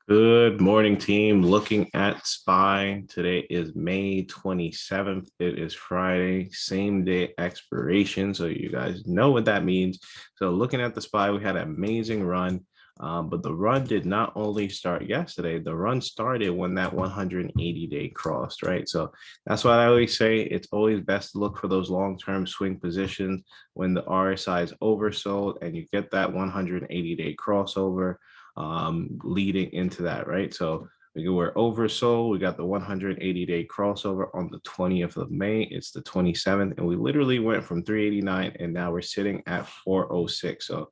Good morning, team. Looking at SPY. Today is May 27th. It is Friday, same day expiration. So you guys know what that means. So looking at the SPY, we had an amazing run. But the run did not only start yesterday, the run started when that 180-day crossed, right? So that's why I always say it's always best to look for those long-term swing positions when the RSI is oversold and you get that 180-day crossover leading into that, right? So we're oversold. We got the 180-day crossover on the 20th of May. It's the 27th, and we literally went from 389, and now we're sitting at 406. So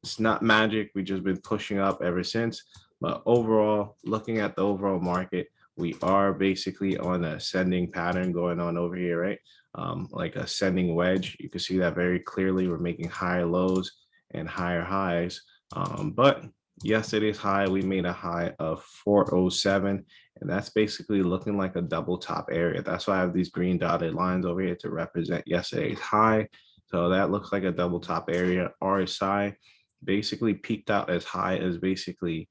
it's not magic. We've just been pushing up ever since. But overall, looking at the overall market, we are basically on an ascending pattern going on over here, right? Like a ascending wedge. You can see that very clearly. We're making higher lows and higher highs. But yesterday's high, we made a high of 407, and that's basically looking like a double top area. That's why I have these green dotted lines over here to represent yesterday's high. So that looks like a double top area. RSI basically peaked out as high as basically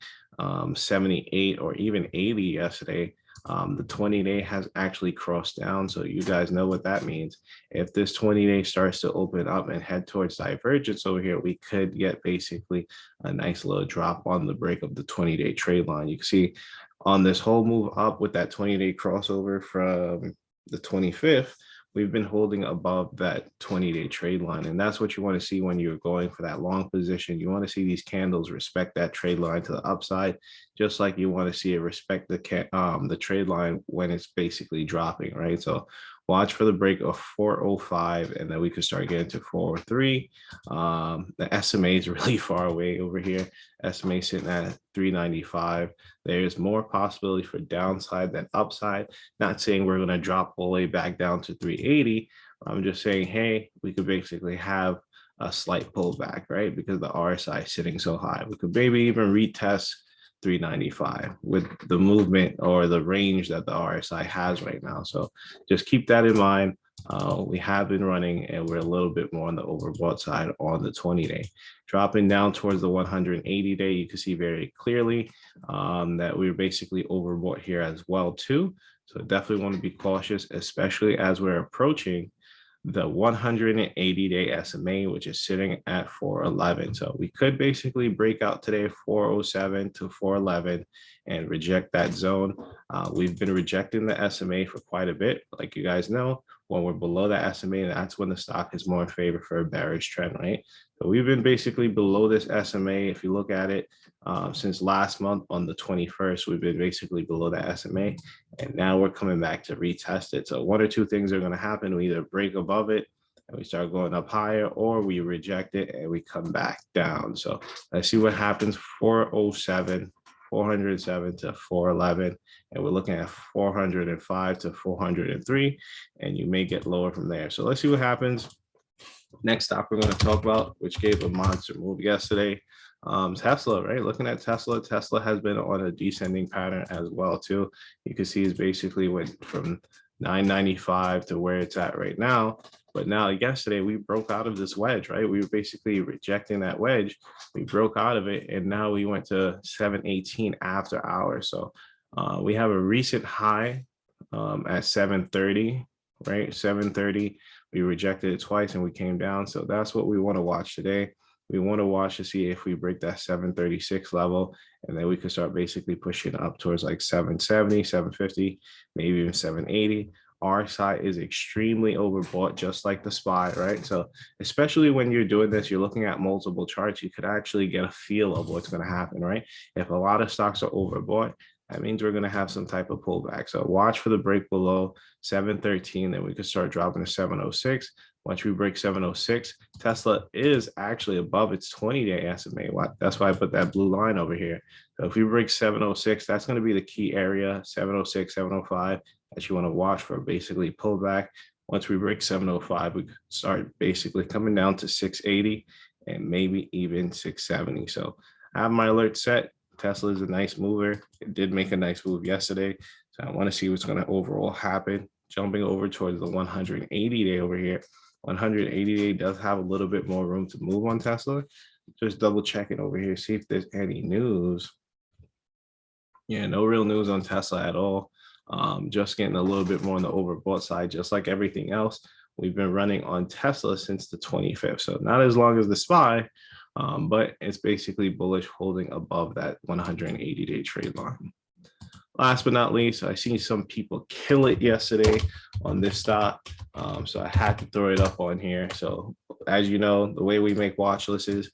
78 or even 80 yesterday. The 20-day has actually crossed down. So you guys know what that means. If this 20-day starts to open up and head towards divergence over here, we could get basically a nice little drop on the break of the 20-day trade line. You can see on this whole move up with that 20-day crossover from the 25th, we've been holding above that 20-day trade line. And that's what you want to see when you're going for that long position. You want to see these candles respect that trade line to the upside, just like you want to see it respect the trade line when it's basically dropping, right? So watch for the break of 405, and then we could start getting to 403. The SMA is really far away over here. SMA sitting at 395. There's more possibility for downside than upside. Not saying we're going to drop all the way back down to 380. I'm just saying, hey, we could basically have a slight pullback, right? Because the RSI is sitting so high. We could maybe even retest 395 with the movement or the range that the RSI has right now. So just keep that in mind. We have been running and we're a little bit more on the overbought side on the 20-day. Dropping down towards the 180-day, you can see very clearly that we're basically overbought here as well too. So definitely want to be cautious, especially as we're approaching the 180-day SMA, which is sitting at 411. So we could basically break out today 407 to 411 and reject that zone. We've been rejecting the SMA for quite a bit. Like you guys know, when we're below that SMA, that's when the stock is more in favor for a bearish trend, right? So we've been basically below this SMA. If you look at it since last month on the 21st, we've been basically below that SMA. And now we're coming back to retest it. So one or two things are going to happen. We either break above it and we start going up higher, or we reject it and we come back down. So let's see what happens. 407, 407 to 411, and we're looking at 405 to 403, and you may get lower from there. So let's see what happens. Next stock we're going to talk about, which gave a monster move yesterday, Tesla, right? Looking at Tesla, Tesla has been on a descending pattern as well too. You can see it's basically went from 995 to where it's at right now. But now yesterday we broke out of this wedge, right? We were basically rejecting that wedge. We broke out of it, and now we went to 718 after hours. So we have a recent high at 730, right? 730. We rejected it twice and we came down. So that's what we want to watch today. We want to watch to see if we break that 736 level, and then we can start basically pushing up towards like 770, 750, maybe even 780. RSI is extremely overbought, just like the SPY, right? So especially when you're doing this, you're looking at multiple charts, you could actually get a feel of what's going to happen, right? If a lot of stocks are overbought, that means we're going to have some type of pullback. So watch for the break below 713, then we could start dropping to 706. Once we break 706, Tesla is actually above its 20-day SMA. That's why I put that blue line over here. So if we break 706, that's going to be the key area, 706, 705, that you want to watch for basically pullback. Once we break 705, we start basically coming down to 680 and maybe even 670. So I have my alert set. Tesla is a nice mover. It did make a nice move yesterday. So I want to see what's going to overall happen. Jumping over towards the 180-day over here. 180-day does have a little bit more room to move on Tesla. Just double checking over here, see if there's any news. Yeah, no real news on Tesla at all. Just getting a little bit more on the overbought side, just like everything else. We've been running on Tesla since the 25th, so not as long as the SPY, but it's basically bullish, holding above that 180-day trade line. Last but not least, I seen some people kill it yesterday on this stock, so I had to throw it up on here. So as you know, the way we make watch lists is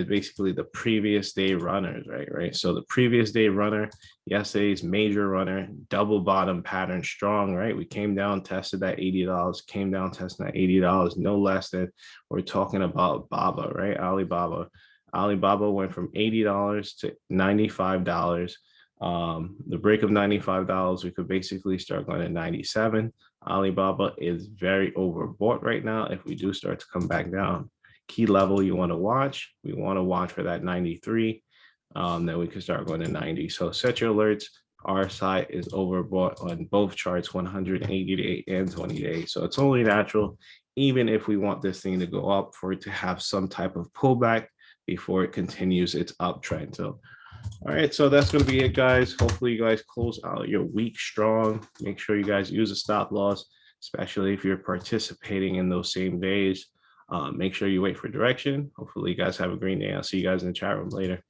basically the previous day runners, right? So the previous day runner, yesterday's major runner, double bottom pattern strong, right? We came down, tested that $80, came down, testing that $80, no less than we're talking about Baba, right? Alibaba. Alibaba went from $80 to $95. The break of $95, we could basically start going to 97. Alibaba is very overbought right now. If we do start to come back down, key level you want to watch, we want to watch for that 93. Then we can start going to 90. So set your alerts. Our side is overbought on both charts, 180-day and 20-day. So it's only natural, even if we want this thing to go up, for it to have some type of pullback before it continues its uptrend. So all right, so that's going to be it, guys. Hopefully you guys close out your week strong. Make sure you guys use a stop loss, especially if you're participating in those same days. Make sure you wait for direction. Hopefully you guys have a great day. I'll see you guys in the chat room later.